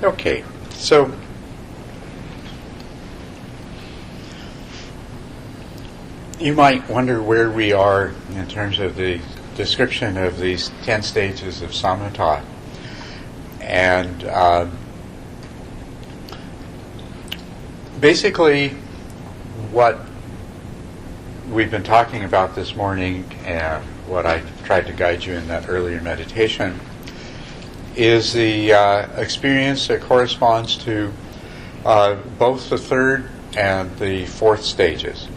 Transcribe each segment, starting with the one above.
Okay, so you might wonder where we are in terms of the description of these 10 stages of samatha. And basically what we've been talking about this morning and what I tried to guide you in that earlier meditation is the experience that corresponds to both the third and the fourth stages.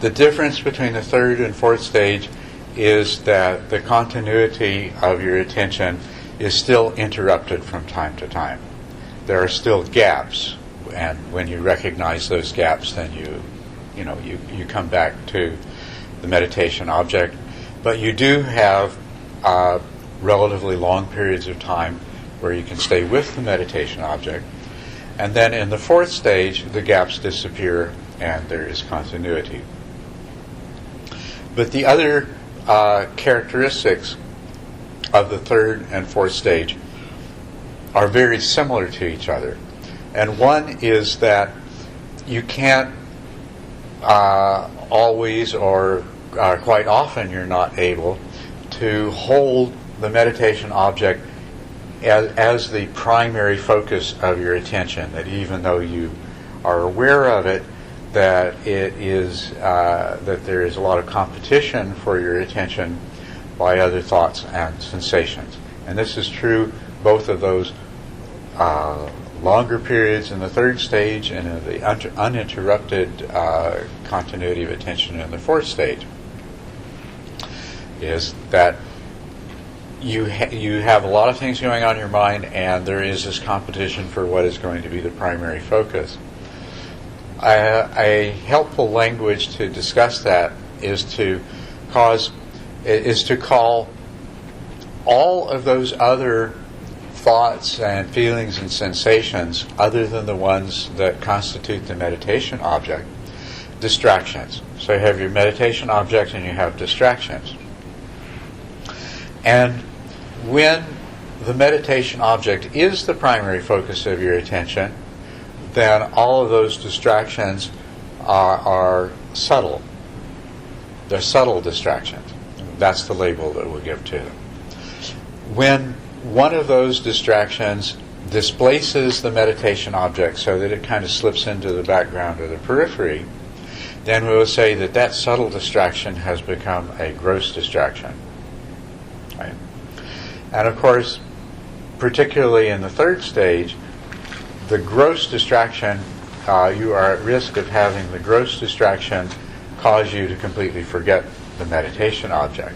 The difference between the third and fourth stage is that the continuity of your attention is still interrupted from time to time. There are still gaps, and when you recognize those gaps, then you come back to the meditation object. But you do have relatively long periods of time where you can stay with the meditation object. And then in the fourth stage, the gaps disappear and there is continuity. But the other characteristics of the third and fourth stage are very similar to each other. And one is that you can't always or quite often you're not able to hold the meditation object as the primary focus of your attention, that even though you are aware of it, that it is that there is a lot of competition for your attention by other thoughts and sensations. And this is true both of those longer periods in the third stage and in the uninterrupted continuity of attention in the fourth stage. Is that you have a lot of things going on in your mind, and there is this competition for what is going to be the primary focus. A helpful language to discuss that is to call all of those other thoughts and feelings and sensations, other than the ones that constitute the meditation object, distractions. So you have your meditation object and you have distractions. And when the meditation object is the primary focus of your attention, then all of those distractions are subtle. They're subtle distractions. That's the label that we'll give to them. When one of those distractions displaces the meditation object so that it kind of slips into the background or the periphery, then we will say that that subtle distraction has become a gross distraction. Right? And of course, particularly in the third stage, the gross distraction, you are at risk of having the gross distraction cause you to completely forget the meditation object.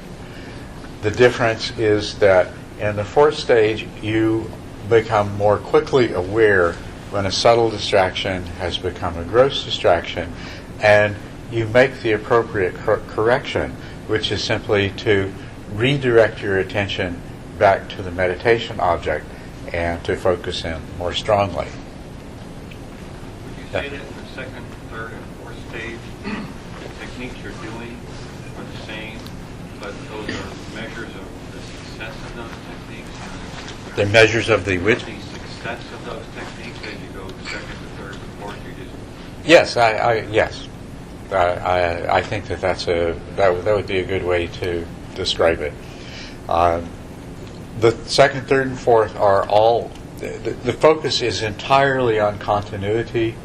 The difference is that in the fourth stage, you become more quickly aware when a subtle distraction has become a gross distraction, and you make the appropriate correction, which is simply to redirect your attention back to the meditation object and to focus in more strongly. Would you say that in the second, third, and fourth stage, the techniques you're doing are the same, but those are measures of the success of those techniques? The measures of the which? The success of those techniques as you go second to third to fourth, you just... Yes, yes. I think that would be a good way to describe it. The second, third, and fourth are all, the focus is entirely on continuity,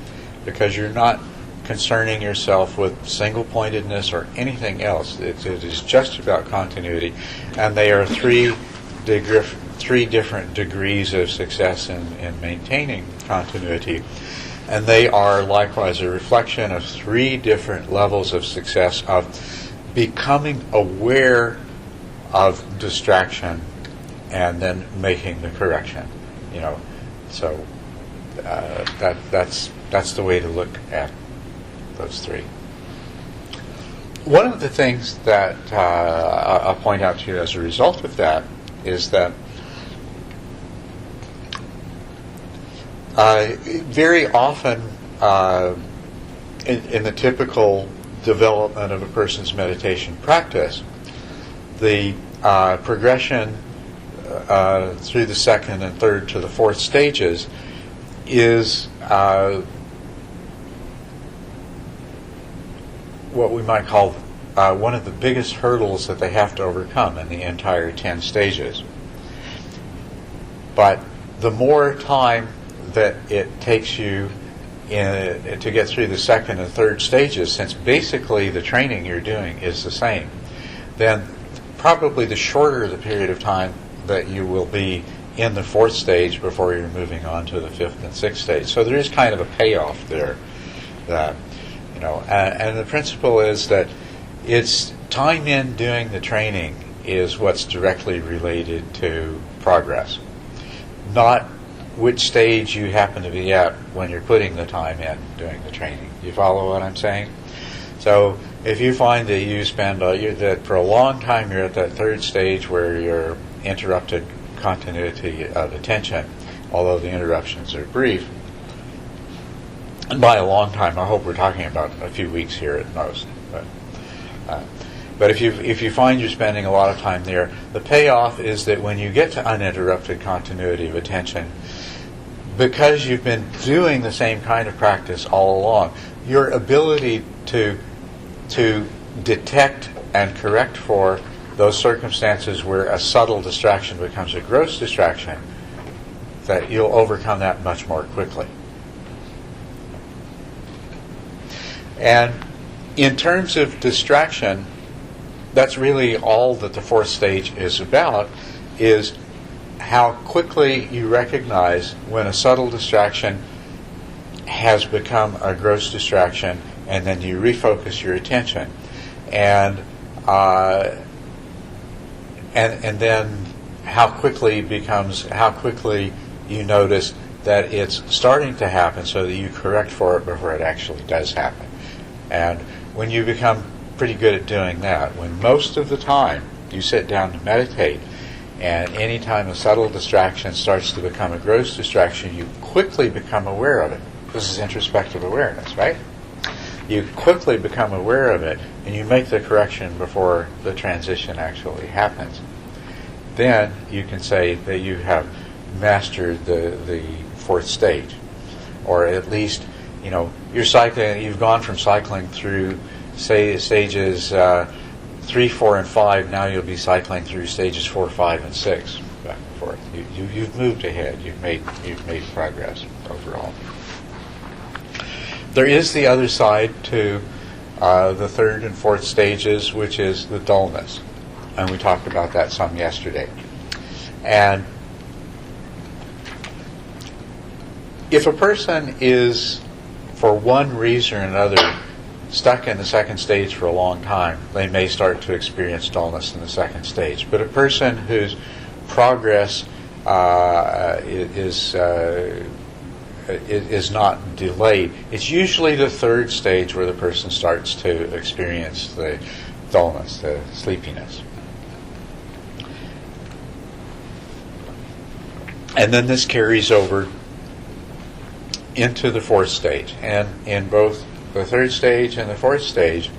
because you're not concerning yourself with single-pointedness or anything else. It is just about continuity, and they are three different degrees of success in maintaining continuity. And they are likewise a reflection of three different levels of success of becoming aware of distraction and then making the correction. So that's the way to look at those three. One of the things that I'll point out to you as a result of that is that very often in the typical development of a person's meditation practice, the progression through the second and third to the fourth stages is what we might call one of the biggest hurdles that they have to overcome in the entire 10 stages. But the more time that it takes you to get through the second and third stages, since basically the training you're doing is the same, then probably the shorter the period of time that you will be in the fourth stage before you're moving on to the fifth and sixth stage. So there is kind of a payoff there. That, and the principle is that it's time in doing the training is what's directly related to progress, not which stage you happen to be at when you're putting the time in doing the training. You follow what I'm saying? So if you find that you spend that for a long time you're at that third stage where you're interrupted continuity of attention, although the interruptions are brief, and by a long time I hope we're talking about a few weeks here at most, but if you find you're spending a lot of time there, the payoff is that when you get to uninterrupted continuity of attention, because you've been doing the same kind of practice all along, your ability to detect and correct for those circumstances where a subtle distraction becomes a gross distraction, that you'll overcome that much more quickly. And in terms of distraction, that's really all that the fourth stage is about, is how quickly you recognize when a subtle distraction has become a gross distraction, and then you refocus your attention, and then how quickly you notice that it's starting to happen, so that you correct for it before it actually does happen. And when you become pretty good at doing that, when most of the time you sit down to meditate, and any time a subtle distraction starts to become a gross distraction, you quickly become aware of it. This is introspective awareness, right? You quickly become aware of it, and you make the correction before the transition actually happens. Then you can say that you have mastered the fourth stage, or at least, you're cycling. You've gone from cycling through, say, stages 3, 4, and 5. Now you'll be cycling through stages 4, 5, and 6, back and forth. You've moved ahead. You've made progress overall. There is the other side to the third and fourth stages, which is the dullness, and we talked about that some yesterday. And if a person is, for one reason or another, stuck in the second stage for a long time, they may start to experience dullness in the second stage. But a person whose progress is not delayed, it's usually the third stage where the person starts to experience the dullness, the sleepiness. And then this carries over into the fourth stage. And in both the third stage and the fourth stage,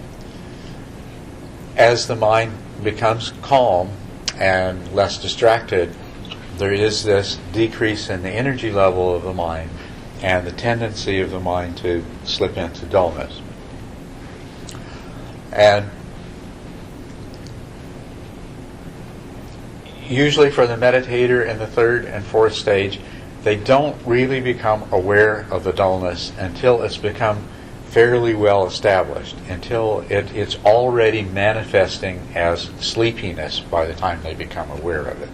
as the mind becomes calm and less distracted, there is this decrease in the energy level of the mind and the tendency of the mind to slip into dullness. And usually for the meditator in the third and fourth stage, they don't really become aware of the dullness until it's become fairly well established, until it's already manifesting as sleepiness by the time they become aware of it.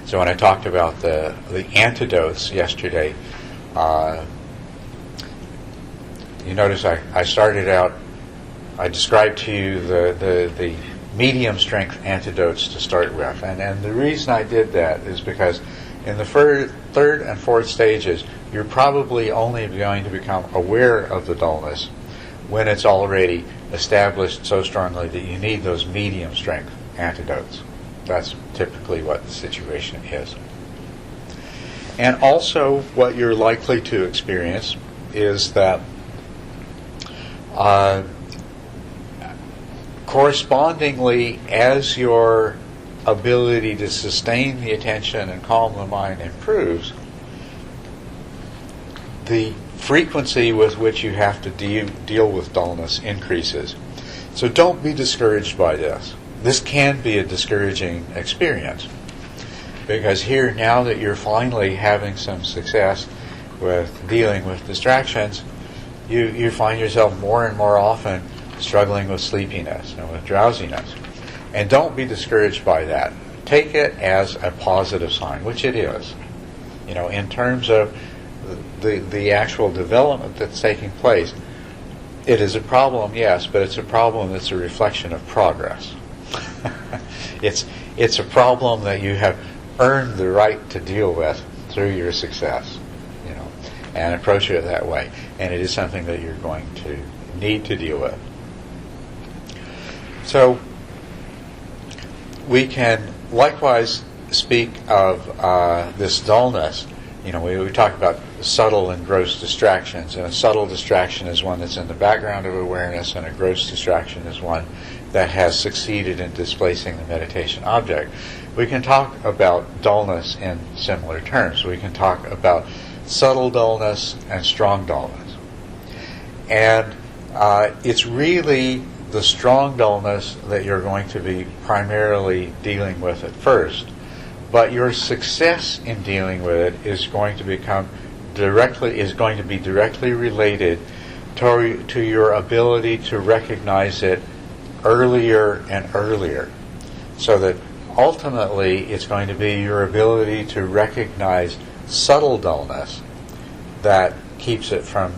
So when I talked about the antidotes yesterday, you notice I started out, I described to you the medium strength antidotes to start with, and the reason I did that is because in the third and fourth stages, you're probably only going to become aware of the dullness when it's already established so strongly that you need those medium strength antidotes. That's typically what the situation is. And also what you're likely to experience is that correspondingly, as your ability to sustain the attention and calm the mind improves, the frequency with which you have to deal with dullness increases. So don't be discouraged by this. This can be a discouraging experience, because here, now that you're finally having some success with dealing with distractions, you find yourself more and more often struggling with sleepiness and with drowsiness. And don't be discouraged by that. Take it as a positive sign, which it is. In terms of the actual development that's taking place, it is a problem, yes, but it's a problem that's a reflection of progress. It's a problem that you have earned the right to deal with through your success, and approach it that way. And it is something that you're going to need to deal with. So we can likewise speak of this dullness. We talk about subtle and gross distractions, and a subtle distraction is one that's in the background of awareness, and a gross distraction is one that has succeeded in displacing the meditation object. We can talk about dullness in similar terms. We can talk about subtle dullness and strong dullness. And it's really the strong dullness that you're going to be primarily dealing with at first. But your success in dealing with it is going to be directly related to your ability to recognize it earlier and earlier. So that ultimately it's going to be your ability to recognize subtle dullness that keeps it from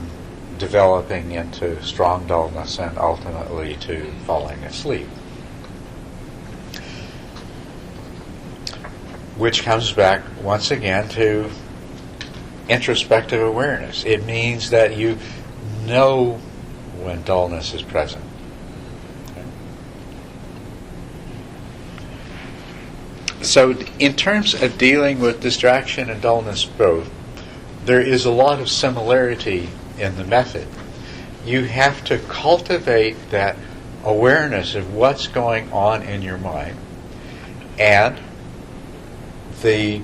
developing into strong dullness and ultimately to falling asleep. Which comes back once again to introspective awareness. It means that you know when dullness is present. Okay. So in terms of dealing with distraction and dullness both, there is a lot of similarity in the method. You have to cultivate that awareness of what's going on in your mind, and the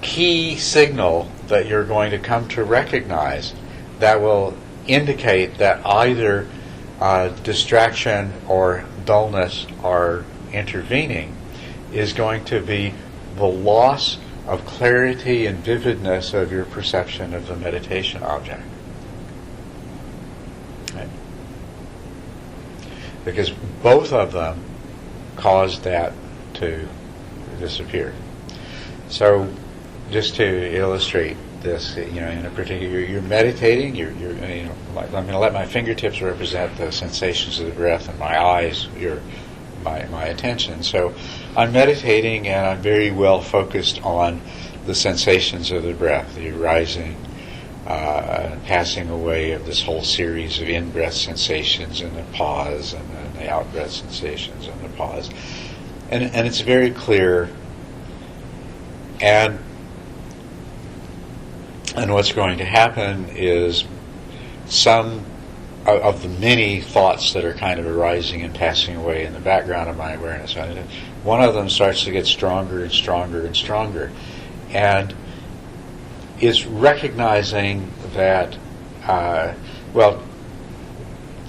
key signal that you're going to come to recognize that will indicate that either distraction or dullness are intervening is going to be the loss of clarity and vividness of your perception of the meditation object. Okay? Because both of them cause that to disappear. So, just to illustrate this, in a particular, you're meditating. I'm going to let my fingertips represent the sensations of the breath, and my eyes, my attention. So, I'm meditating, and I'm very well focused on the sensations of the breath, the arising, passing away of this whole series of in-breath sensations, and the pause, and then the out-breath sensations, and the pause. And it's very clear, and what's going to happen is some of the many thoughts that are kind of arising and passing away in the background of my awareness. One of them starts to get stronger and stronger and stronger, and it's recognizing that,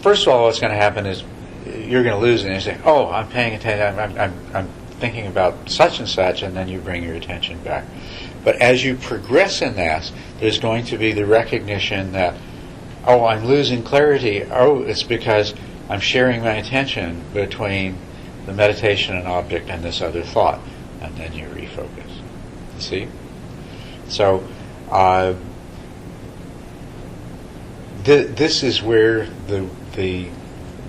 first of all, what's going to happen is you're going to lose it, and you say, oh, I'm paying attention, I'm thinking about such and such, and then you bring your attention back. But as you progress in that, there's going to be the recognition that, oh, I'm losing clarity. Oh, it's because I'm sharing my attention between the meditation and object and this other thought. And then you refocus. You see? So, this is where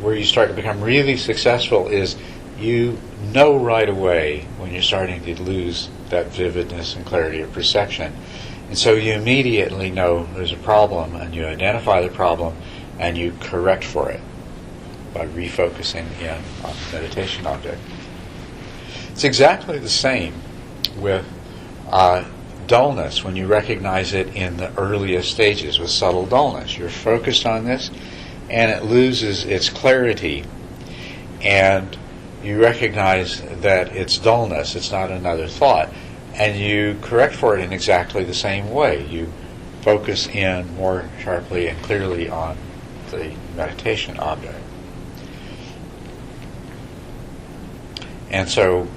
where you start to become really successful is you know right away when you're starting to lose that vividness and clarity of perception. And so you immediately know there's a problem, and you identify the problem, and you correct for it by refocusing in on the meditation object. It's exactly the same with dullness when you recognize it in the earliest stages with subtle dullness. You're focused on this, and it loses its clarity. And you recognize that it's dullness, it's not another thought, and you correct for it in exactly the same way. You focus in more sharply and clearly on the meditation object. And so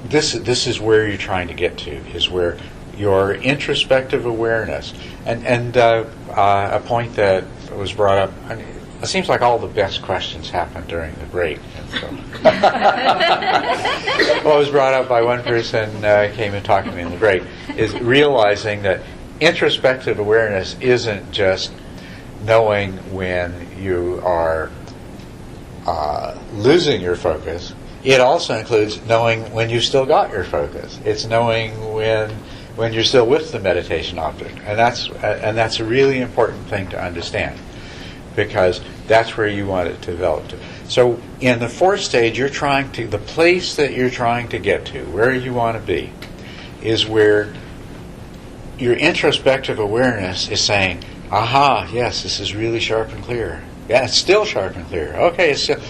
this is where you're trying to get to, is where your introspective awareness, and a point that was brought up, I mean, it seems like all the best questions happen during the break. And so what was brought up by one person came and talked to me in the break is realizing that introspective awareness isn't just knowing when you are losing your focus. It also includes knowing when you've still got your focus. It's knowing when you're still with the meditation object, and that's a really important thing to understand, because that's where you want it to develop to. So in the fourth stage, the place that you're trying to get to, where you want to be, is where your introspective awareness is saying, aha, yes, this is really sharp and clear. Yeah, it's still sharp and clear. Okay, it's still,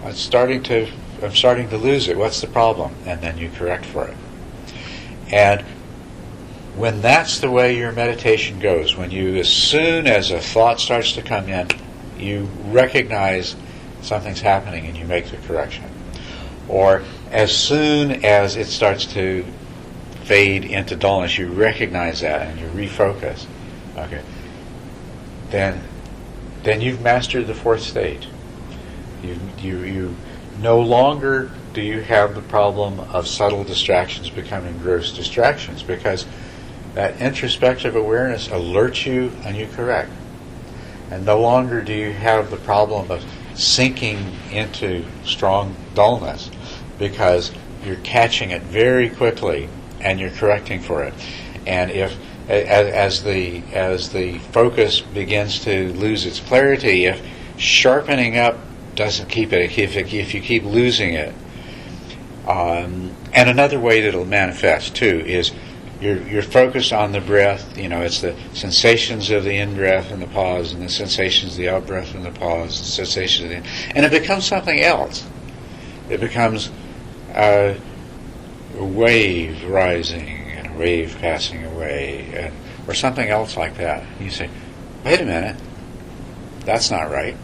I'm starting to lose it. What's the problem? And then you correct for it. And when that's the way your meditation goes, when you, as soon as a thought starts to come in, you recognize something's happening and you make the correction. Or as soon as it starts to fade into dullness, you recognize that and you refocus. Okay. Then you've mastered the fourth stage. You no longer do you have the problem of subtle distractions becoming gross distractions, because that introspective awareness alerts you and you correct. And no longer do you have the problem of sinking into strong dullness, because you're catching it very quickly and you're correcting for it. And if as the focus begins to lose its clarity, if sharpening up doesn't keep it, if you keep losing it, and another way that it'll manifest too is you're focused on the breath. It's the sensations of the in-breath and the pause, and the sensations of the out-breath and the pause, the sensations of the and it becomes something else. It becomes a wave rising and a wave passing away, or something else like that. And you say, wait a minute, that's not right.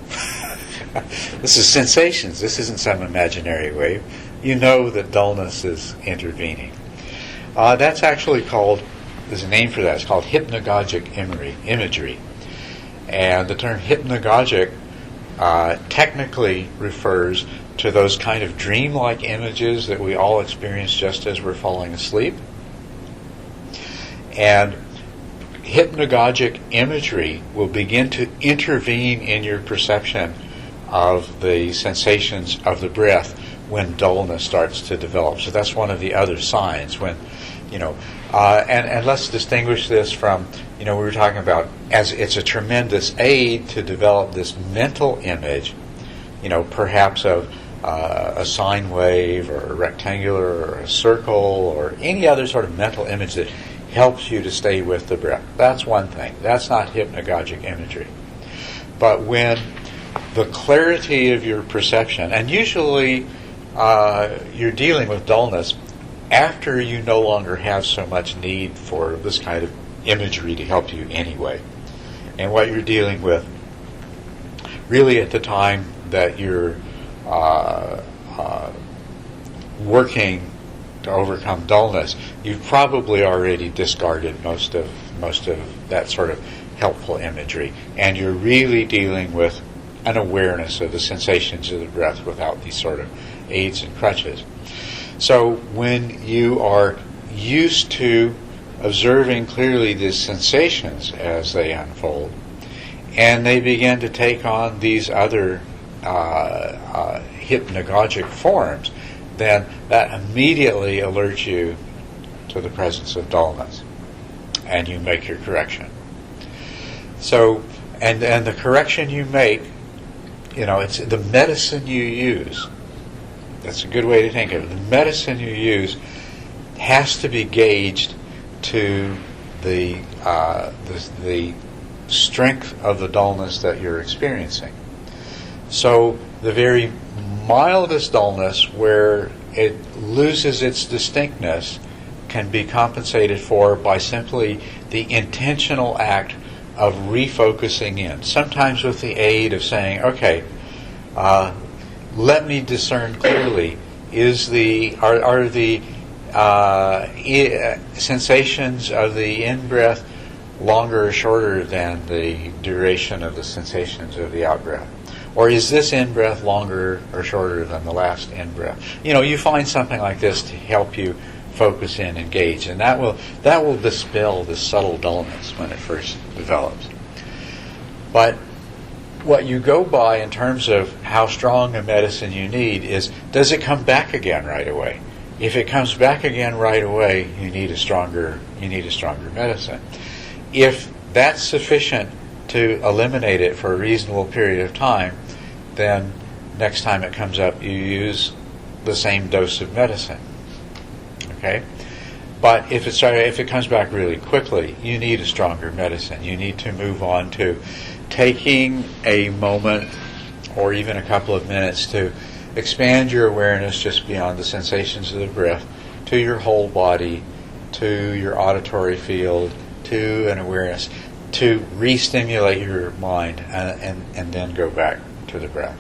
This is sensations. This isn't some imaginary wave. You know that dullness is intervening. That's actually called, there's a name for that, it's called hypnagogic imagery. And the term hypnagogic technically refers to those kind of dreamlike images that we all experience just as we're falling asleep. And hypnagogic imagery will begin to intervene in your perception of the sensations of the breath when dullness starts to develop. So that's one of the other signs when, and let's distinguish this from, we were talking about, as it's a tremendous aid to develop this mental image, perhaps of a sine wave or a rectangular or a circle or any other sort of mental image that helps you to stay with the breath. That's one thing. That's not hypnagogic imagery. But when the clarity of your perception, and usually you're dealing with dullness after you no longer have so much need for this kind of imagery to help you anyway. And what you're dealing with really at the time that you're working to overcome dullness, you've probably already discarded most of that sort of helpful imagery, and you're really dealing with an awareness of the sensations of the breath without these sort of aids and crutches. So when you are used to observing clearly these sensations as they unfold, and they begin to take on these other hypnagogic forms, then that immediately alerts you to the presence of dullness, and you make your correction. So, and the correction you make, it's the medicine you use. That's a good way to think of it. The medicine you use has to be gauged to the strength of the dullness that you're experiencing. So the very mildest dullness, where it loses its distinctness, can be compensated for by simply the intentional act of refocusing in. Sometimes with the aid of saying, okay, let me discern clearly. Are the sensations of the in-breath longer or shorter than the duration of the sensations of the out-breath? Or is this in-breath longer or shorter than the last in-breath? You find something like this to help you focus in, engage, and that will dispel the subtle dullness when it first develops. But what you go by in terms of how strong a medicine you need is, does it come back again right away? If it comes back again right away, you need a stronger medicine. If that's sufficient to eliminate it for a reasonable period of time, then next time it comes up, you use the same dose of medicine. Okay? But if it comes back really quickly, you need a stronger medicine. You need to move on to taking a moment or even a couple of minutes to expand your awareness just beyond the sensations of the breath to your whole body, to your auditory field, to an awareness, to re-stimulate your mind and then go back to the breath.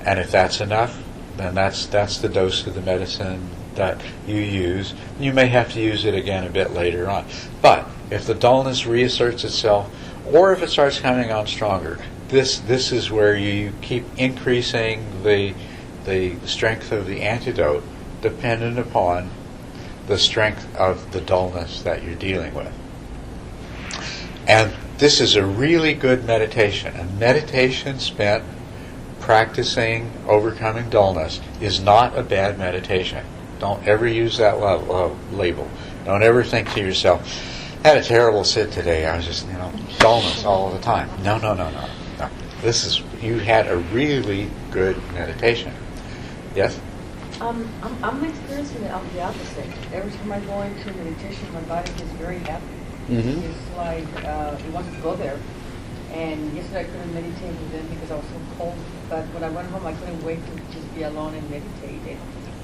And if that's enough, then that's the dose of the medicine that you use. You may have to use it again a bit later on. But if the dullness reasserts itself, or if it starts coming on stronger, this is where you keep increasing the strength of the antidote dependent upon the strength of the dullness that you're dealing with. And this is a really good meditation. A meditation spent practicing overcoming dullness is not a bad meditation. Don't ever use that label. Don't ever think to yourself, I had a terrible sit today. I was just, dullness all the time. No. You had a really good meditation. Yes? I'm experiencing the opposite. Every time I go into meditation, my body gets very happy. Mm-hmm. It's like it wants to go there. And yesterday I couldn't meditate with them because I was so cold. But when I went home, I couldn't wait to just be alone and meditate.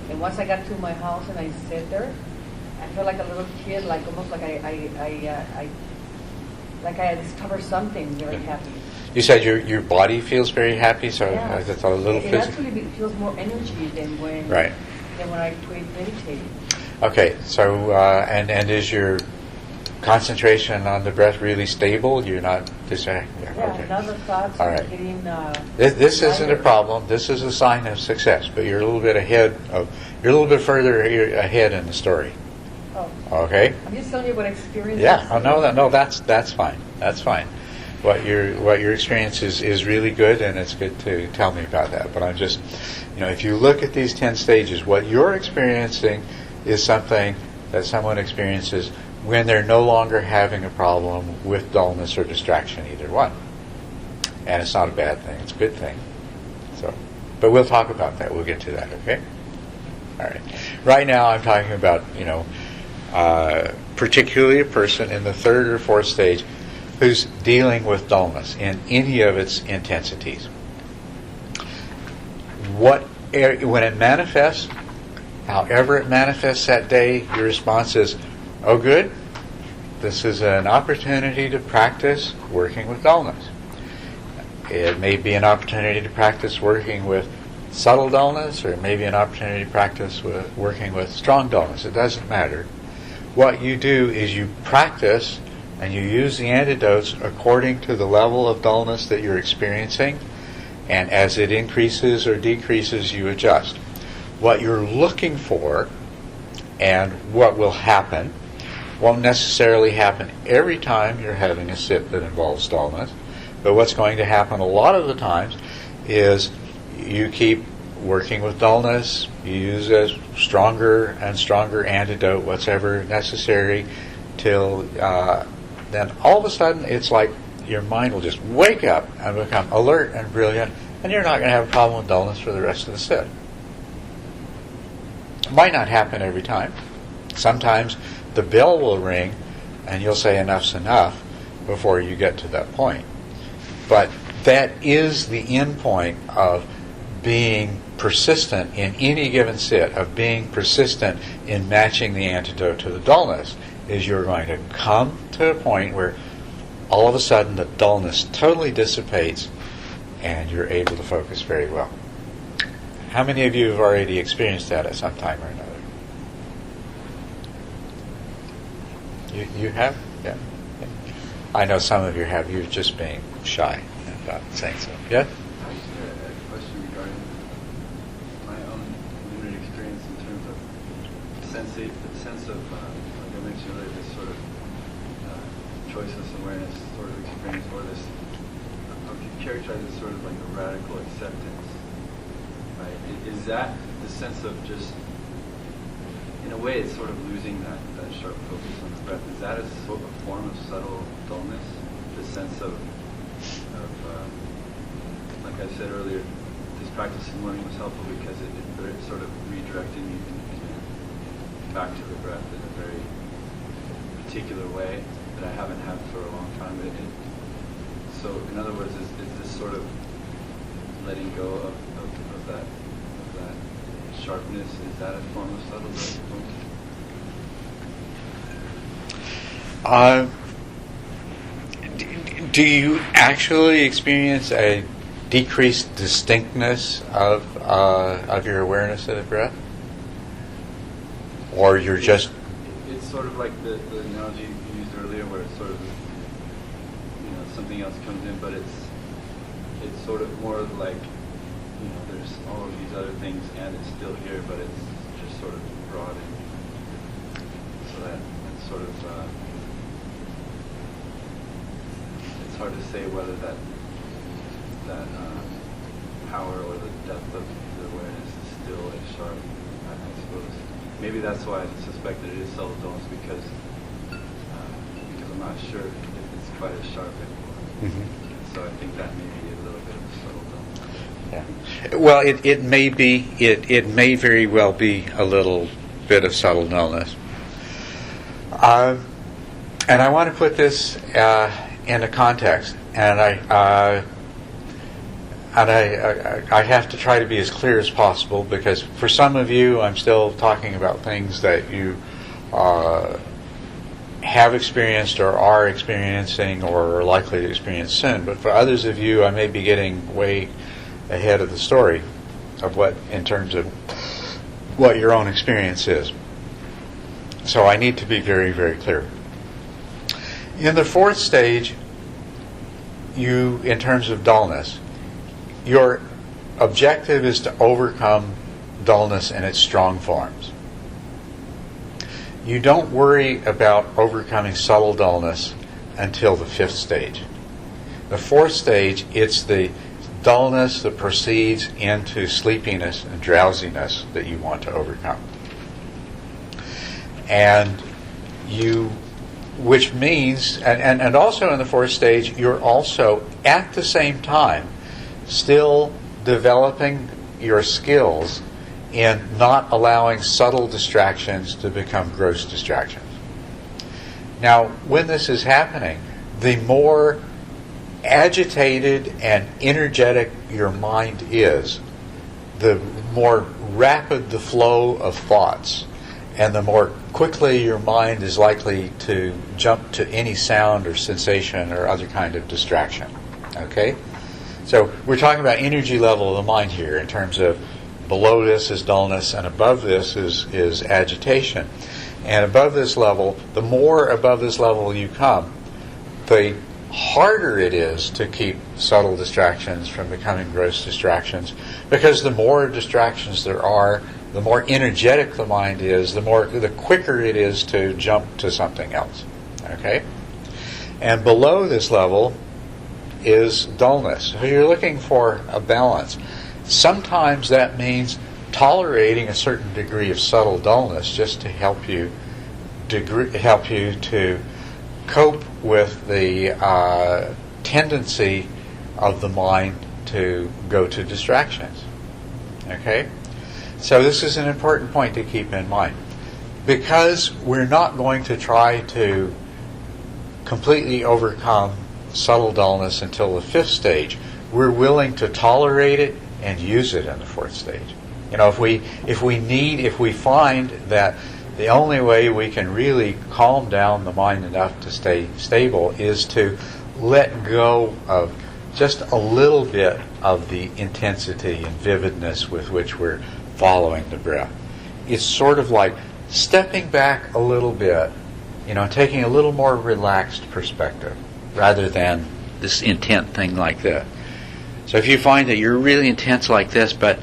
And once I got to my house and I sat there, I felt like a little kid, like almost like I discovered something very happy. You said your body feels very happy, so Yes. that's a little It physical. actually feels more energy than when I quit meditating. Okay, so and is your concentration on the breath really stable? You're not distracted? Yeah, Okay. another thoughts All are right. getting... This isn't a problem. This is a sign of success, but you're a little bit further ahead in the story. Oh. Okay? I'm just telling you what experience. Yeah. That's fine. That's fine. What your experience is really good, and it's good to tell me about that. But I'm just, if you look at these 10 stages, what you're experiencing is something that someone experiences when they're no longer having a problem with dullness or distraction, either one. And it's not a bad thing; it's a good thing. So, but we'll talk about that. We'll get to that. Okay. All right. Right now, I'm talking about particularly a person in the third or fourth stage who's dealing with dullness in any of its intensities. When it manifests, however it manifests that day, your response is, oh good, this is an opportunity to practice working with dullness. It may be an opportunity to practice working with subtle dullness, or it may be an opportunity to practice working with strong dullness. It doesn't matter. What you do is you practice and you use the antidotes according to the level of dullness that you're experiencing, and as it increases or decreases, you adjust. What you're looking for and what will happen won't necessarily happen every time you're having a sit that involves dullness, but what's going to happen a lot of the times is you keep working with dullness, you use a stronger and stronger antidote, whatever necessary, till then all of a sudden it's like your mind will just wake up and become alert and brilliant, and you're not going to have a problem with dullness for the rest of the sit. It might not happen every time. Sometimes the bell will ring and you'll say enough's enough before you get to that point. But that is the end point of being persistent in any given sit, of being persistent in matching the antidote to the dullness, is you're going to come to a point where all of a sudden the dullness totally dissipates and you're able to focus very well. How many of you have already experienced that at some time or another? You have? Yeah. I know some of you have. You're just being shy about saying so. Yeah? I just had a question regarding my own limited experience in terms of the sense of, like I mentioned earlier, this sort of choiceless awareness sort of experience, or this, I would characterize it sort of like a radical acceptance, right? Is that the sense of just, in a way, it's sort of losing that sharp focus on the breath? Is that a sort of form of subtle dullness? The sense of like I said earlier, this practice in morning was helpful because it sort of redirected me back to the breath in a very particular way that I haven't had for a long time. So, in other words, is this sort of letting go of that sharpness? Is that a form of subtle dullness? Do you actually experience a decreased distinctness of your awareness of the breath, or you're just? It's sort of like the analogy you used earlier, where it's sort of, something else comes in, but it's sort of more like, there's all of these other things and it's still here, but it's just sort of broad, and so that's sort of. It's hard to say whether that power or the depth of the awareness is still as sharp. I suppose maybe that's why I suspect that it is subtle dullness, because I'm not sure if it's quite as sharp anymore. Mm-hmm. So I think that may be a little bit of a subtle dullness. Yeah. Well, it may be. It may very well be a little bit of subtle dullness. And I want to put this into context, and I have to try to be as clear as possible, because for some of you, I'm still talking about things that you have experienced or are experiencing or are likely to experience soon. But for others of you, I may be getting way ahead of the story of what, in terms of what your own experience is. So I need to be very, very clear. In the fourth stage, in terms of dullness, your objective is to overcome dullness in its strong forms. You don't worry about overcoming subtle dullness until the fifth stage. The fourth stage, it's the dullness that proceeds into sleepiness and drowsiness that you want to overcome. And which means, and also in the fourth stage, you're also at the same time still developing your skills in not allowing subtle distractions to become gross distractions. Now, when this is happening, the more agitated and energetic your mind is, the more rapid the flow of thoughts, and the more quickly your mind is likely to jump to any sound or sensation or other kind of distraction. Okay? So we're talking about energy level of the mind here, in terms of below this is dullness and above this is agitation. And above this level, the more above this level you come, the harder it is to keep subtle distractions from becoming gross distractions, because the more distractions there are, the more energetic the mind is, the quicker it is to jump to something else. Okay? And below this level is dullness. So you're looking for a balance. Sometimes that means tolerating a certain degree of subtle dullness just to help you to cope with the tendency of the mind to go to distractions. Okay? So this is an important point to keep in mind. Because we're not going to try to completely overcome subtle dullness until the fifth stage, we're willing to tolerate it and use it in the fourth stage. If we find that the only way we can really calm down the mind enough to stay stable is to let go of just a little bit of the intensity and vividness with which we're following the breath. It's sort of like stepping back a little bit, taking a little more relaxed perspective rather than this intent thing like this. So if you find that you're really intense like this, but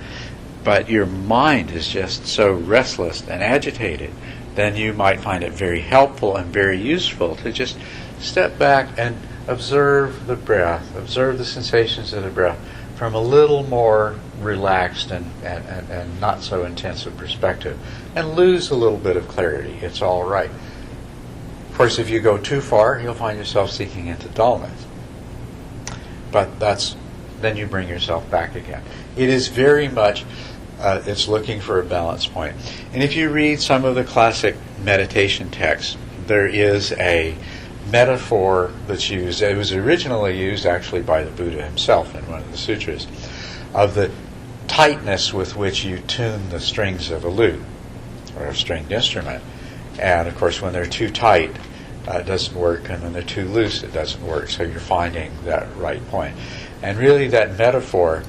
your mind is just so restless and agitated, then you might find it very helpful and very useful to just step back and observe the breath, observe the sensations of the breath from a little more relaxed and not so intensive perspective, and lose a little bit of clarity. It's all right. Of course, if you go too far, you'll find yourself sinking into dullness. But then you bring yourself back again. It is very much, it's looking for a balance point. And if you read some of the classic meditation texts, there is a metaphor that's used. It was originally used actually by the Buddha himself in one of the sutras, of the tightness with which you tune the strings of a lute or a stringed instrument. And of course, when they're too tight, it doesn't work, and when they're too loose, it doesn't work. So you're finding that right point. And really, that metaphor,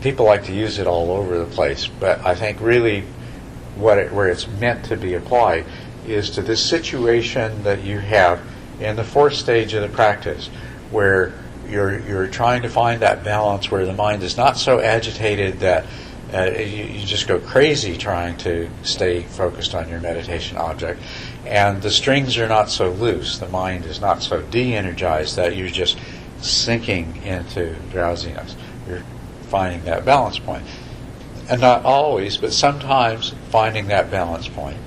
people like to use it all over the place, but I think really where it's meant to be applied is to this situation that you have in the fourth stage of the practice, where you're trying to find that balance where the mind is not so agitated that you just go crazy trying to stay focused on your meditation object, and the strings are not so loose, the mind is not so de-energized that you're just sinking into drowsiness. You're finding that balance point. And not always, but sometimes finding that balance point.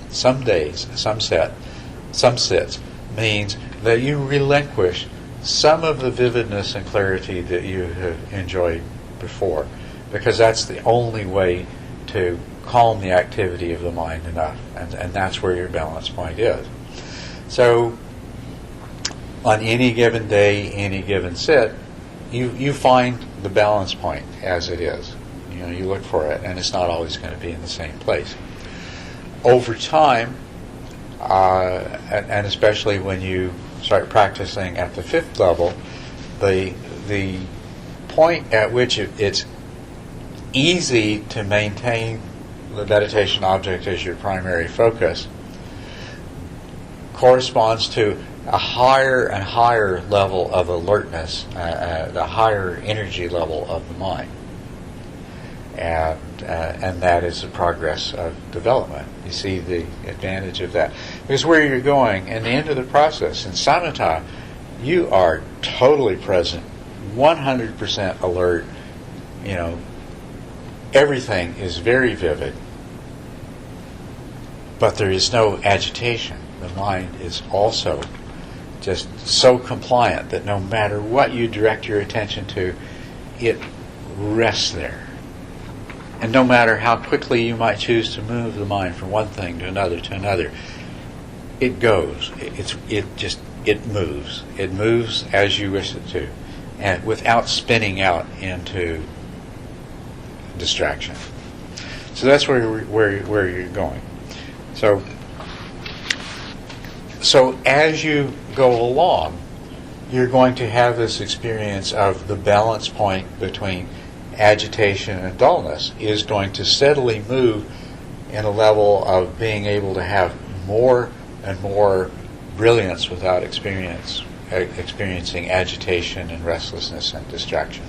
Some days, some sits, means that you relinquish some of the vividness and clarity that you have enjoyed before, because that's the only way to calm the activity of the mind enough, and that's where your balance point is. So on any given day, any given sit, you find the balance point as it is. You look for it, and it's not always going to be in the same place. Over time, and especially when you start practicing at the fifth level, the point at which it's easy to maintain the meditation object as your primary focus corresponds to a higher and higher level of alertness, the higher energy level of the mind. And that is the progress of development. You see the advantage of that. Because where you're going, in the end of the process, in samatha, you are totally present, 100% alert. Everything is very vivid, but there is no agitation. The mind is also just so compliant that no matter what you direct your attention to, it rests there. And no matter how quickly you might choose to move the mind from one thing to another, it goes. It moves. It moves as you wish it to, and without spinning out into distraction. So that's where you're going. So as you go along, you're going to have this experience of the balance point between agitation and dullness is going to steadily move in a level of being able to have more and more brilliance without experiencing agitation and restlessness and distraction.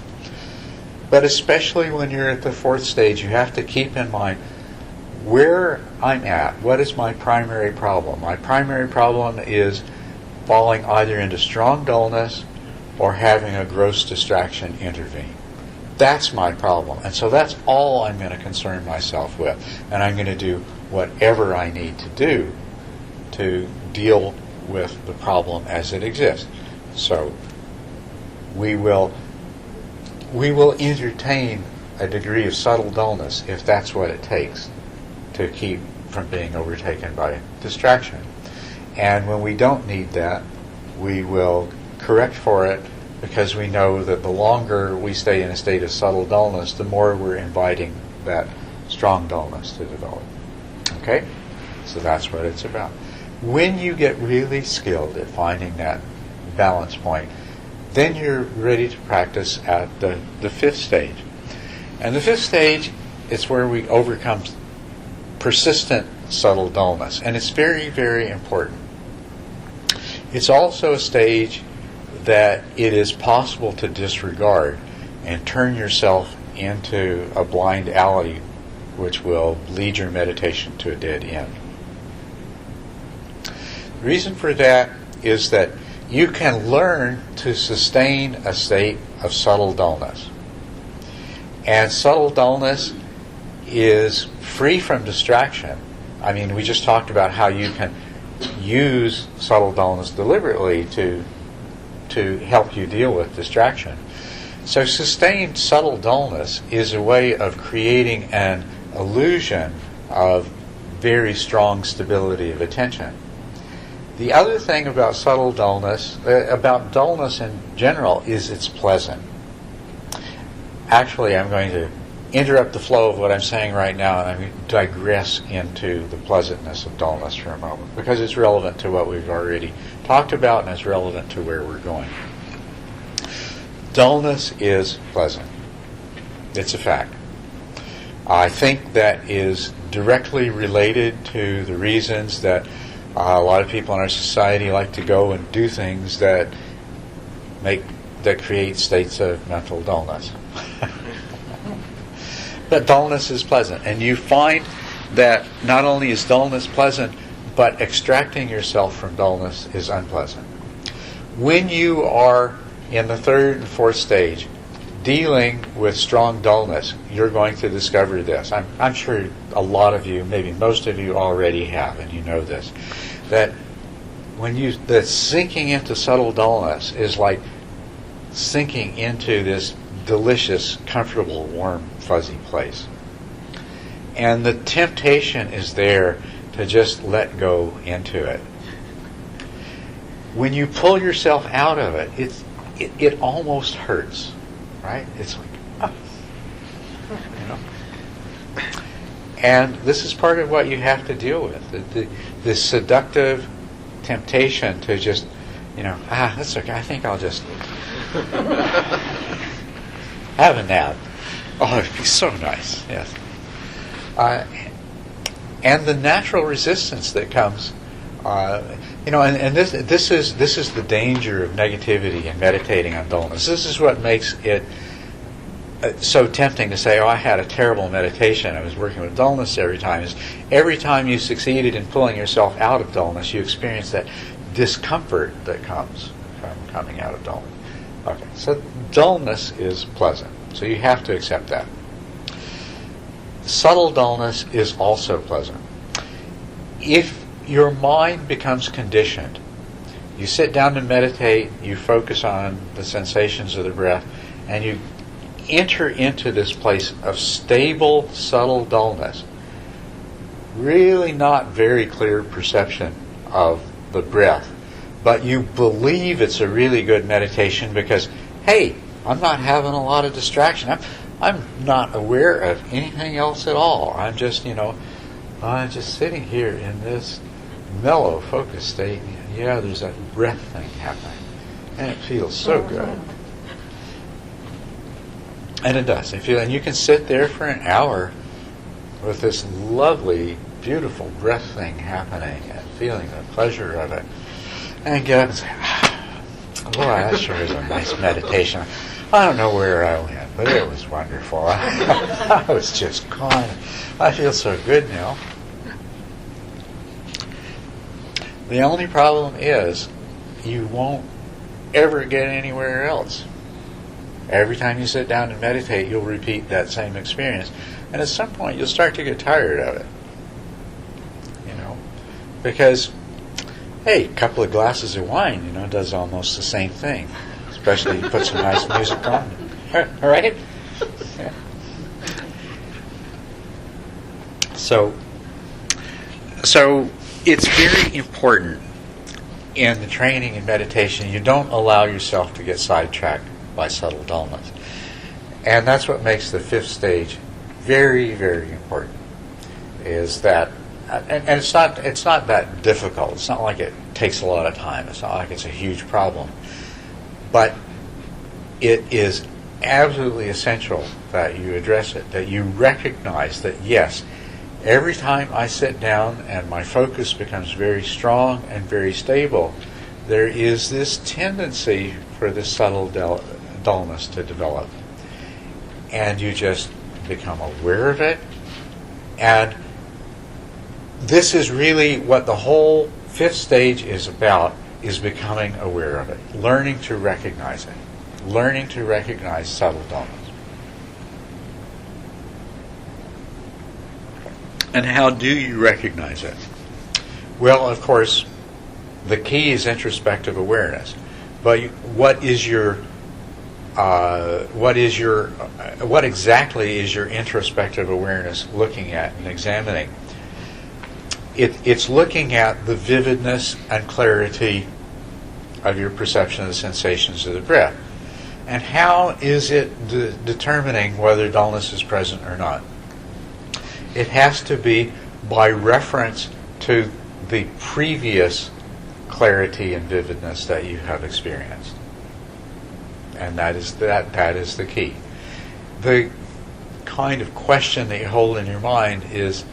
But especially when you're at the fourth stage, you have to keep in mind where I'm at. What is my primary problem? My primary problem is falling either into strong dullness or having a gross distraction intervene. That's my problem. And so that's all I'm going to concern myself with. And I'm going to do whatever I need to do to deal with the problem as it exists. So we will entertain a degree of subtle dullness if that's what it takes to keep from being overtaken by distraction. And when we don't need that, we will correct for it because we know that the longer we stay in a state of subtle dullness, the more we're inviting that strong dullness to develop. Okay? So that's what it's about. When you get really skilled at finding that balance point, then you're ready to practice at the fifth stage. And the fifth stage is where we overcome persistent subtle dullness. And it's very, very important. It's also a stage that it is possible to disregard and turn yourself into a blind alley which will lead your meditation to a dead end. The reason for that is that you can learn to sustain a state of subtle dullness. And subtle dullness is free from distraction. I mean, we just talked about how you can use subtle dullness deliberately to help you deal with distraction. So sustained subtle dullness is a way of creating an illusion of very strong stability of attention. The other thing about subtle dullness, about dullness in general, is it's pleasant. Actually, I'm going to interrupt the flow of what I'm saying right now, and I'm going to digress into the pleasantness of dullness for a moment, because it's relevant to what we've already talked about, and it's relevant to where we're going. Dullness is pleasant. It's a fact. I think that is directly related to the reasons that a lot of people in our society like to go and do things that create states of mental dullness. But dullness is pleasant, and you find that not only is dullness pleasant, but extracting yourself from dullness is unpleasant. When you are in the third and fourth stage, dealing with strong dullness, you're going to discover this. I'm sure a lot of you, maybe most of you already have, and you know this, that that sinking into subtle dullness is like sinking into this delicious, comfortable, warm, fuzzy place. And the temptation is there to just let go into it. When you pull yourself out of it, it almost hurts, right? It's like, you know. And this is part of what you have to deal with. The seductive temptation to just, that's okay. I think I'll just have a nap. Oh, it'd be so nice. Yes. And the natural resistance that comes, and this is the danger of negativity and meditating on dullness. This is what makes it so tempting to say, "Oh, I had a terrible meditation. I was working with dullness every time." Is every time you succeeded in pulling yourself out of dullness, you experience that discomfort that comes from coming out of dullness. Okay, so dullness is pleasant. So you have to accept that. Subtle dullness is also pleasant. If your mind becomes conditioned, you sit down to meditate, you focus on the sensations of the breath, and you enter into this place of stable, subtle dullness, really not very clear perception of the breath, but you believe it's a really good meditation because, hey, I'm not having a lot of distraction. I'm not aware of anything else at all. I'm just, I'm just sitting here in this mellow, focused state. Yeah, there's that breath thing happening, and it feels so good. And it does. And you can sit there for an hour with this lovely, beautiful breath thing happening and feeling the pleasure of it, and get up and say, "Boy, that sure is a nice meditation. I don't know where I went, but it was wonderful. I was just gone. I feel so good now." The only problem is you won't ever get anywhere else. Every time you sit down and meditate, you'll repeat that same experience. And at some point, you'll start to get tired of it. Because, hey, a couple of glasses of wine, does almost the same thing. Especially if you put some nice music on. All right? Yeah. So it's very important in the training in meditation, you don't allow yourself to get sidetracked by subtle dullness. And that's what makes the fifth stage very, very important, is that, and it's not that difficult. It's not like it takes a lot of time. It's not like it's a huge problem. But it is absolutely essential that you address it, that you recognize that, yes, every time I sit down and my focus becomes very strong and very stable, there is this tendency for this subtle dullness to develop. And you just become aware of it. And this is really what the whole fifth stage is about, is becoming aware of it, learning to recognize it, learning to recognize subtle dullness. And how do you recognize it? Well, of course, the key is introspective awareness. But what exactly is your introspective awareness looking at and examining? It's looking at the vividness and clarity of your perception of the sensations of the breath. And how is it determining whether dullness is present or not? It has to be by reference to the previous clarity and vividness that you have experienced. And that is the key. The kind of question that you hold in your mind is,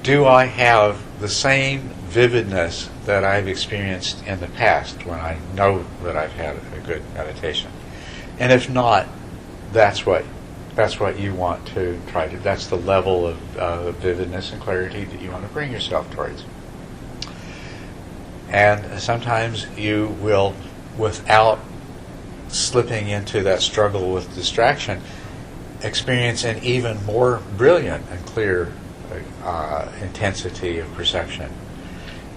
do I have the same vividness that I've experienced in the past when I know that I've had a good meditation? And if not, that's what you want to try to, that's the level of vividness and clarity that you want to bring yourself towards. And sometimes you will, without slipping into that struggle with distraction, experience an even more brilliant and clear intensity of perception.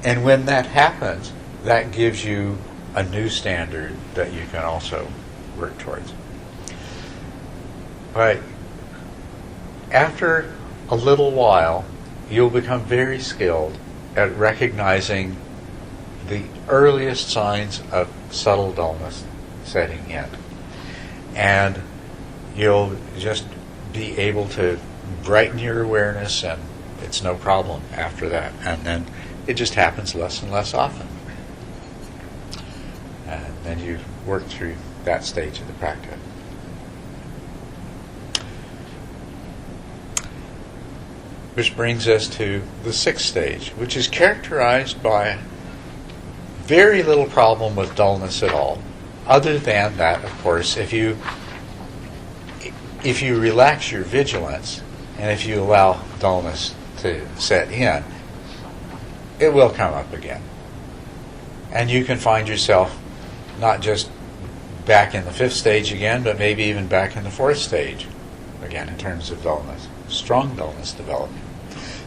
And when that happens, that gives you a new standard that you can also work towards. But after a little while, you'll become very skilled at recognizing the earliest signs of subtle dullness setting in. And you'll just be able to brighten your awareness, and it's no problem after that. And then it just happens less and less often. And then you work through that stage of the practice. Which brings us to the sixth stage, which is characterized by very little problem with dullness at all, other than that, of course, if you relax your vigilance and if you allow dullness to set in, it will come up again. And you can find yourself not just back in the fifth stage again, but maybe even back in the fourth stage again in terms of dullness, strong dullness developing.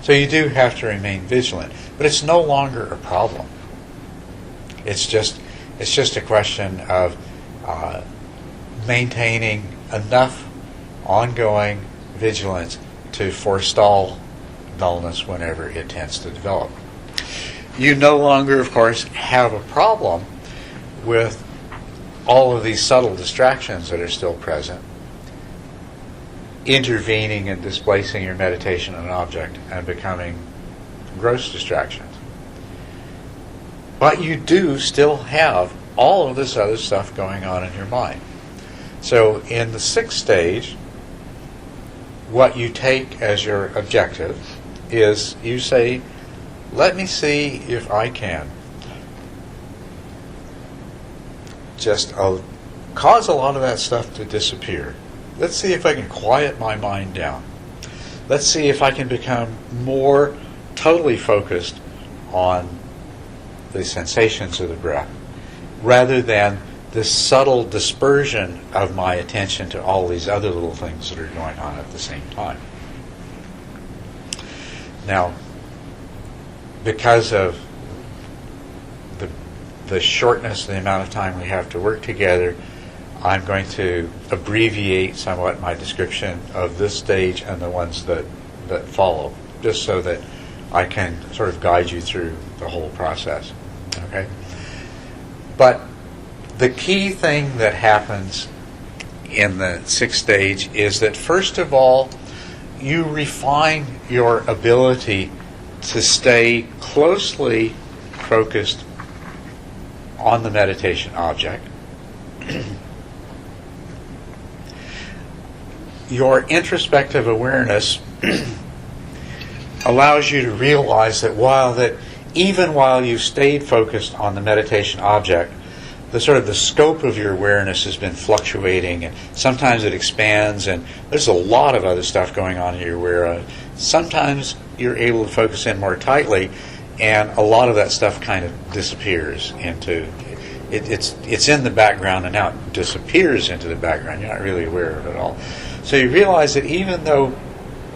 So you do have to remain vigilant, but it's no longer a problem. It's just a question of maintaining enough ongoing vigilance to forestall dullness whenever it tends to develop. You no longer, of course, have a problem with all of these subtle distractions that are still present, intervening and displacing your meditation on an object and becoming gross distractions. But you do still have all of this other stuff going on in your mind. So in the sixth stage, what you take as your objective is you say, let me see if I can just cause a lot of that stuff to disappear. Let's see if I can quiet my mind down. Let's see if I can become more totally focused on the sensations of the breath, rather than this subtle dispersion of my attention to all these other little things that are going on at the same time. Now, because of the shortness of the amount of time we have to work together, I'm going to abbreviate somewhat my description of this stage and the ones that follow, just so that I can sort of guide you through the whole process. Okay? But the key thing that happens in the sixth stage is that, first of all, you refine your ability to stay closely focused on the meditation object. Your introspective awareness allows you to realize that even while you stayed focused on the meditation object, the scope of your awareness has been fluctuating, and sometimes it expands, and there's a lot of other stuff going on you're aware of. Sometimes you're able to focus in more tightly, and a lot of that stuff kind of disappears into it's in the background, and now it disappears into the background. You're not really aware of it at all. So you realize that even though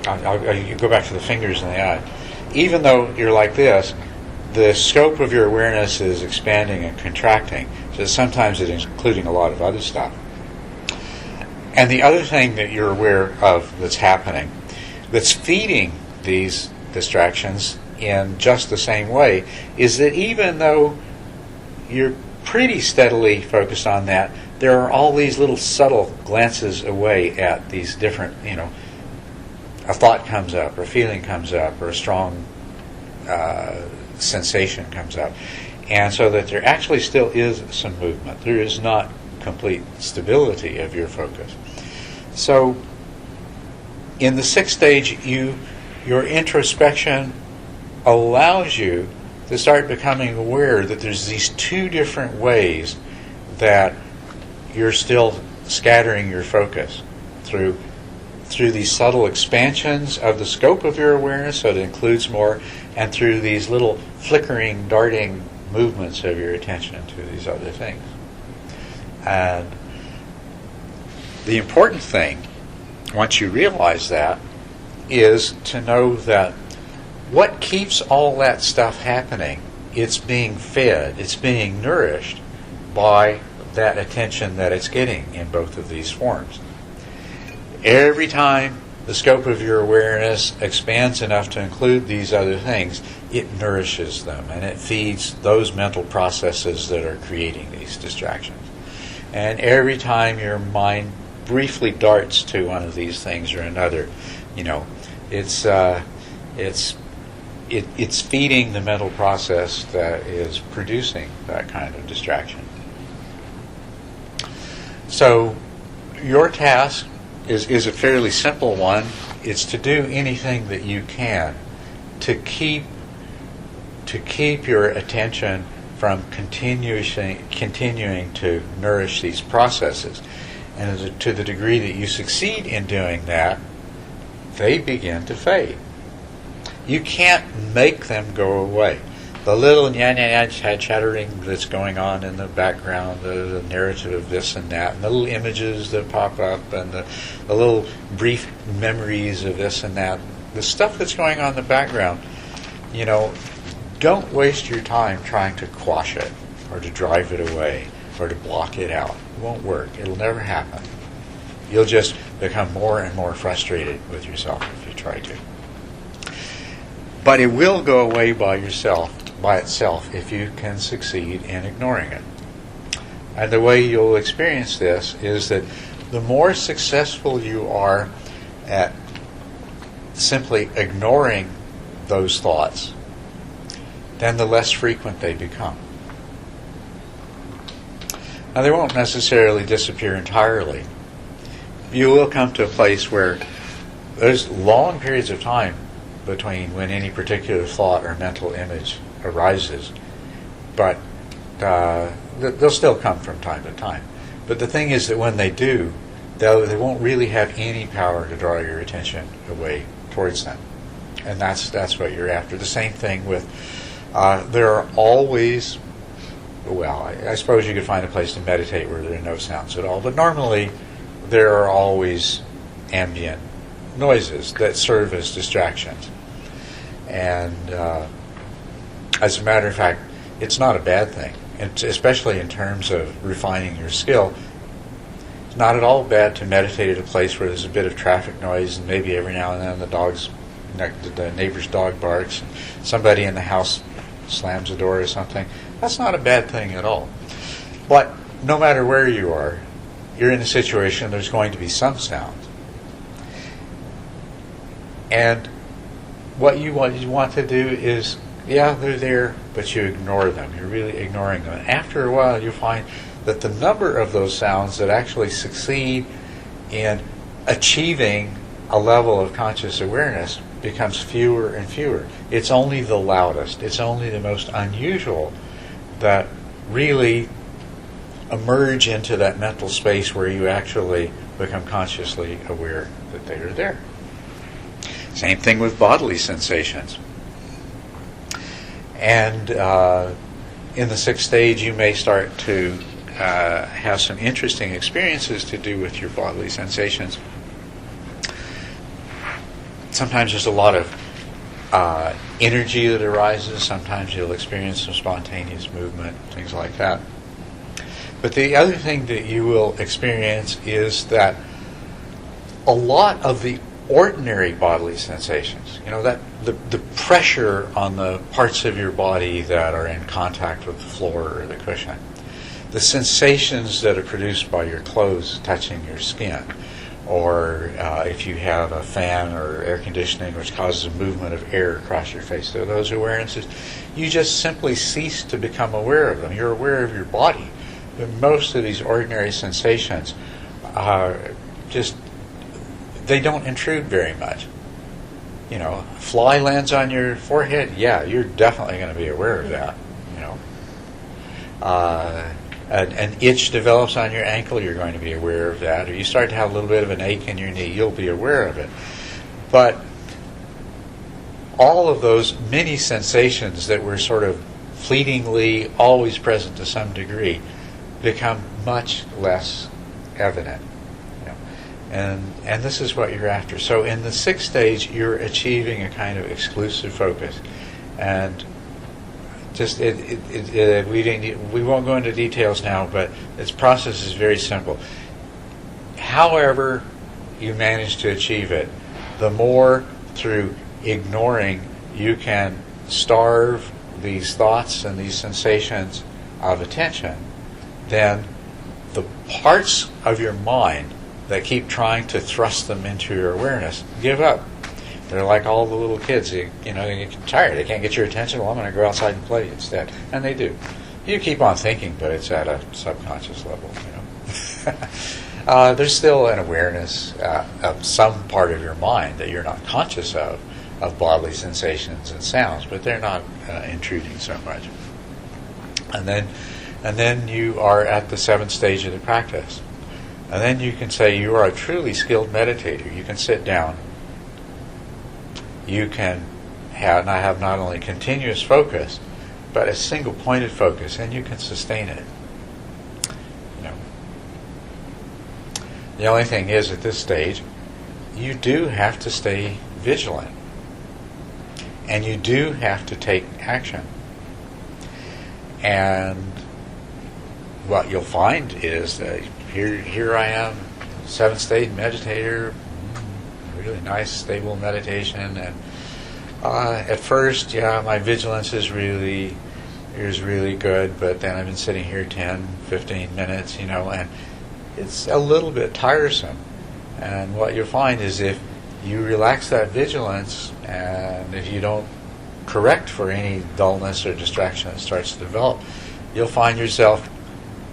you go back to the fingers in the eye, even though you're like this, the scope of your awareness is expanding and contracting. So sometimes it's including a lot of other stuff. And the other thing that you're aware of that's happening, that's feeding these distractions in just the same way, is that even though you're pretty steadily focused on that, there are all these little subtle glances away at these different, a thought comes up, or a feeling comes up, or a strong sensation comes up. And so that there actually still is some movement. There is not complete stability of your focus. So in the sixth stage, your introspection allows you to start becoming aware that there's these two different ways that you're still scattering your focus through these subtle expansions of the scope of your awareness, so it includes more, and through these little flickering, darting movements of your attention to these other things. And the important thing, once you realize that, is to know that what keeps all that stuff happening, it's being fed, it's being nourished by that attention that it's getting in both of these forms. Every time the scope of your awareness expands enough to include these other things, it nourishes them, and it feeds those mental processes that are creating these distractions. And every time your mind briefly darts to one of these things or another, it's feeding the mental process that is producing that kind of distraction. So your task is a fairly simple one. It's to do anything that you can to keep your attention from continuing to nourish these processes. And to the degree that you succeed in doing that, they begin to fade. You can't make them go away. The little chattering that's going on in the background, the narrative of this and that, and the little images that pop up, and the little brief memories of this and that, the stuff that's going on in the background, don't waste your time trying to quash it, or to drive it away, or to block it out. It won't work. It'll never happen. You'll just become more and more frustrated with yourself if you try to. But it will go away by itself if you can succeed in ignoring it. And the way you'll experience this is that the more successful you are at simply ignoring those thoughts, then the less frequent they become. Now, they won't necessarily disappear entirely. You will come to a place where there's long periods of time between when any particular thought or mental image arises, but they'll still come from time to time. But the thing is that when they do, they won't really have any power to draw your attention away towards them. And that's what you're after. The same thing with, there are always, I suppose you could find a place to meditate where there are no sounds at all, but normally there are always ambient noises that serve as distractions. And as a matter of fact, it's not a bad thing, especially in terms of refining your skill. It's not at all bad to meditate at a place where there's a bit of traffic noise, and maybe every now and then the neighbor's dog barks, and somebody in the house slams a door or something. That's not a bad thing at all. But no matter where you are, you're in a situation there's going to be some sound. And what you want to do is, yeah, they're there, but you ignore them. You're really ignoring them. And after a while, you find that the number of those sounds that actually succeed in achieving a level of conscious awareness becomes fewer and fewer. It's only the loudest, it's only the most unusual that really emerge into that mental space where you actually become consciously aware that they are there. Same thing with bodily sensations. And in the sixth stage, you may start to have some interesting experiences to do with your bodily sensations. Sometimes there's a lot of energy that arises. Sometimes you'll experience some spontaneous movement, things like that. But the other thing that you will experience is that a lot of the ordinary bodily sensations, that the pressure on the parts of your body that are in contact with the floor or the cushion, the sensations that are produced by your clothes touching your skin, or if you have a fan or air conditioning which causes a movement of air across your face, so those awarenesses, you just simply cease to become aware of them. You're aware of your body. But most of these ordinary sensations are just, they don't intrude very much. A fly lands on your forehead, yeah, you're definitely going to be aware of that. An itch develops on your ankle, you're going to be aware of that. Or you start to have a little bit of an ache in your knee, you'll be aware of it. But all of those many sensations that were sort of fleetingly always present to some degree become much less evident. And this is what you're after. So in the sixth stage, you're achieving a kind of exclusive focus. And just we won't go into details now, but its process is very simple. However you manage to achieve it, the more through ignoring you can starve these thoughts and these sensations of attention, then the parts of your mind that keep trying to thrust them into your awareness give up. They're like all the little kids. They get tired. They can't get your attention. Well, I'm going to go outside and play instead. And they do. You keep on thinking, but it's at a subconscious level. There's still an awareness of some part of your mind that you're not conscious of bodily sensations and sounds, but they're not intruding so much. And then you are at the seventh stage of the practice. And then you can say you are a truly skilled meditator. You can sit down. You can have not only continuous focus, but a single pointed focus, and you can sustain it. The only thing is, at this stage, you do have to stay vigilant. And you do have to take action. And what you'll find is that here I am, seventh stage meditator, really nice, stable meditation, and at first, my vigilance is really good, but then I've been sitting here 10, 15 minutes, and it's a little bit tiresome. And what you'll find is if you relax that vigilance, and if you don't correct for any dullness or distraction that starts to develop, you'll find yourself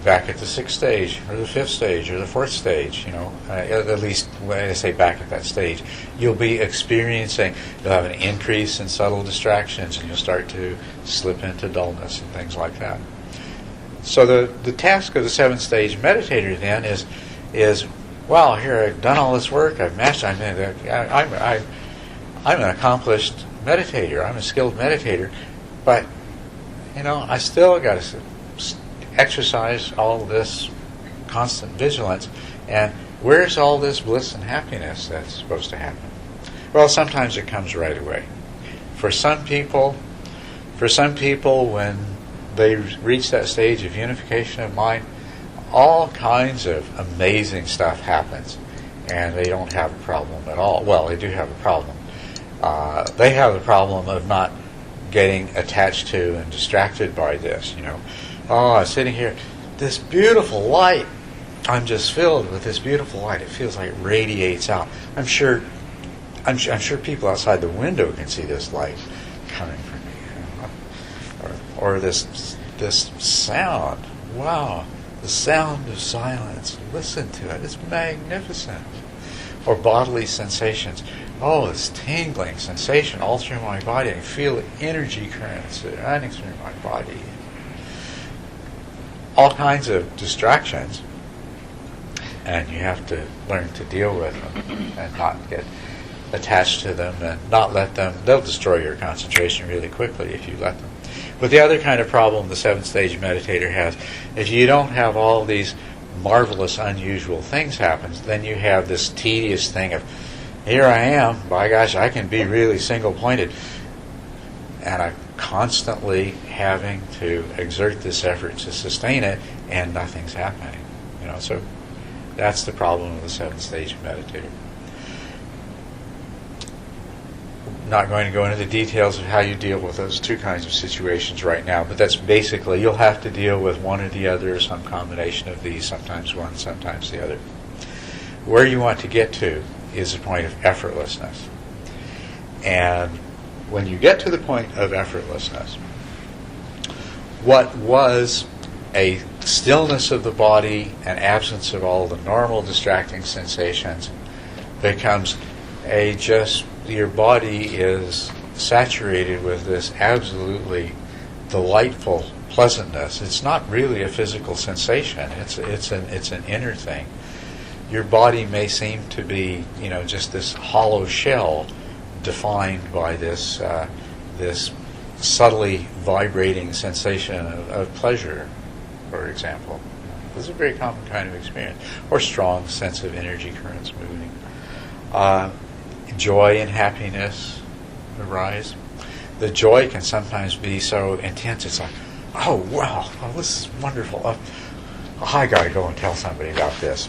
back at the sixth stage, or the fifth stage, or the fourth stage, at least when I say back at that stage, you'll be experiencing, you'll have an increase in subtle distractions, and you'll start to slip into dullness and things like that. So the task of the seventh stage meditator then is well, here I've done all this work, I've mastered, I'm an accomplished meditator, I'm a skilled meditator, but I still got to exercise all this constant vigilance, and where's all this bliss and happiness that's supposed to happen? Well, sometimes it comes right away. For some people, when they reach that stage of unification of mind, all kinds of amazing stuff happens, and they don't have a problem at all. Well, they do have a problem. They have the problem of not getting attached to and distracted by this. Oh, I'm sitting here, this beautiful light. I'm just filled with this beautiful light. It feels like it radiates out. I'm sure people outside the window can see this light coming from me. Or this sound. Wow, the sound of silence. Listen to it. It's magnificent. Or bodily sensations. Oh, this tingling sensation all through my body. I feel energy currents running through my body. All kinds of distractions, and you have to learn to deal with them and not get attached to them and not let them. They'll destroy your concentration really quickly if you let them. But the other kind of problem the seventh stage meditator has is you don't have all these marvelous, unusual things happen. Then you have this tedious thing of, here I am, by gosh, I can be really single-pointed. And I'm constantly having to exert this effort to sustain it, and nothing's happening. So that's the problem of the seventh stage meditator. Not going to go into the details of how you deal with those two kinds of situations right now, but that's basically, you'll have to deal with one or the other, or some combination of these, sometimes one, sometimes the other. Where you want to get to is a point of effortlessness. And when you get to the point of effortlessness, what was a stillness of the body and absence of all the normal distracting sensations becomes your body is saturated with this absolutely delightful pleasantness. It's not really a physical sensation. It's an inner thing. Your body may seem to be, just this hollow shell defined by this subtly vibrating sensation of pleasure, for example. This is a very common kind of experience. Or strong sense of energy currents moving. Joy and happiness arise. The joy can sometimes be so intense, it's like, oh, wow, oh, this is wonderful. I got to go and tell somebody about this.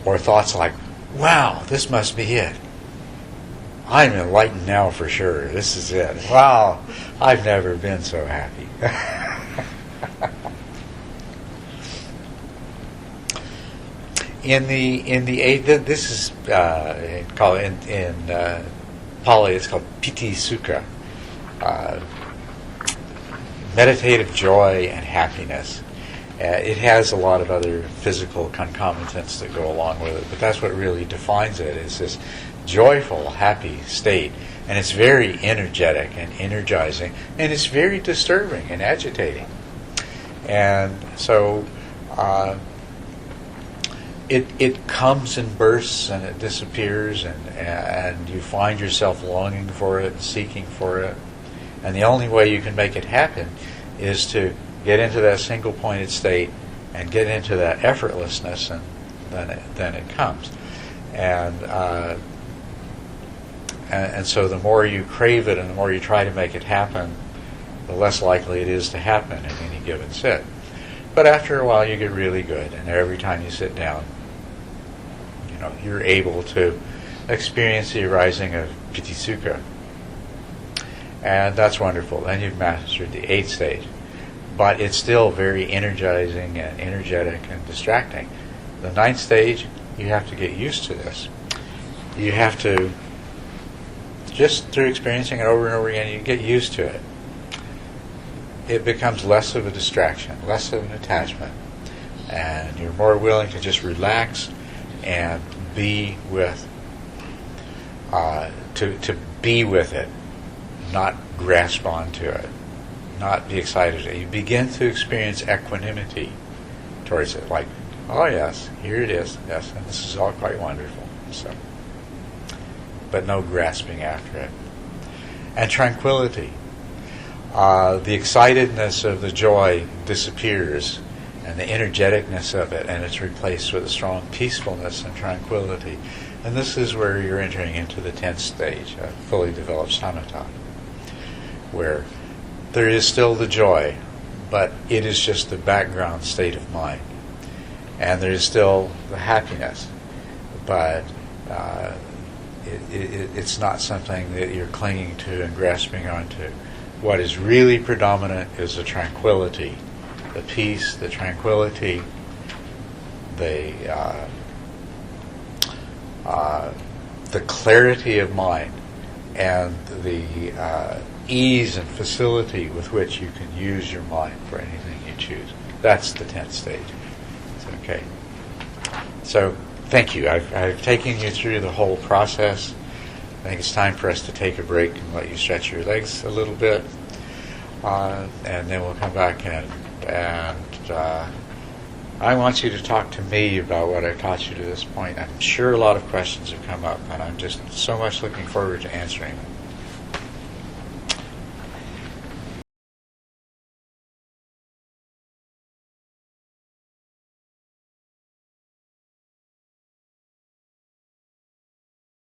Or thoughts like, wow, this must be it. I'm enlightened now for sure. This is it. Wow, I've never been so happy. This is called in Pali. It's called Piti Sukha. Meditative joy and happiness. It has a lot of other physical concomitants that go along with it, but that's what really defines it. Is this joyful, happy state, and it's very energetic and energizing, and it's very disturbing and agitating. And so it comes in bursts and it disappears, and you find yourself longing for it, seeking for it. And the only way you can make it happen is to get into that single-pointed state and get into that effortlessness, and then it comes. And so the more you crave it and the more you try to make it happen, the less likely it is to happen in any given sit. But after a while you get really good, and every time you sit down, you're able to experience the arising of Piti Sukha. And that's wonderful. Then you've mastered the 8th stage. But it's still very energizing and energetic and distracting. The 9th stage, you have to get used to this. You have to, just through experiencing it over and over again, you get used to it. It becomes less of a distraction, less of an attachment. And you're more willing to just relax and be with, to be with it, not grasp onto it, not be excited. You begin to experience equanimity towards it, like, oh yes, here it is, yes, and this is all quite wonderful. So, but no grasping after it. And tranquility. The excitedness of the joy disappears, and the energeticness of it, and it's replaced with a strong peacefulness and tranquility. And this is where you're entering into the 10th stage, a fully developed samatha, where there is still the joy, but it is just the background state of mind. And there is still the happiness, but it's not something that you're clinging to and grasping onto. What is really predominant is the tranquility, the peace, the tranquility, the clarity of mind, and the ease and facility with which you can use your mind for anything you choose. That's the 10th stage. Okay. So, thank you. I've taken you through the whole process. I think it's time for us to take a break and let you stretch your legs a little bit. And then we'll come back and I want you to talk to me about what I taught you to this point. I'm sure a lot of questions have come up, and I'm just so much looking forward to answering them.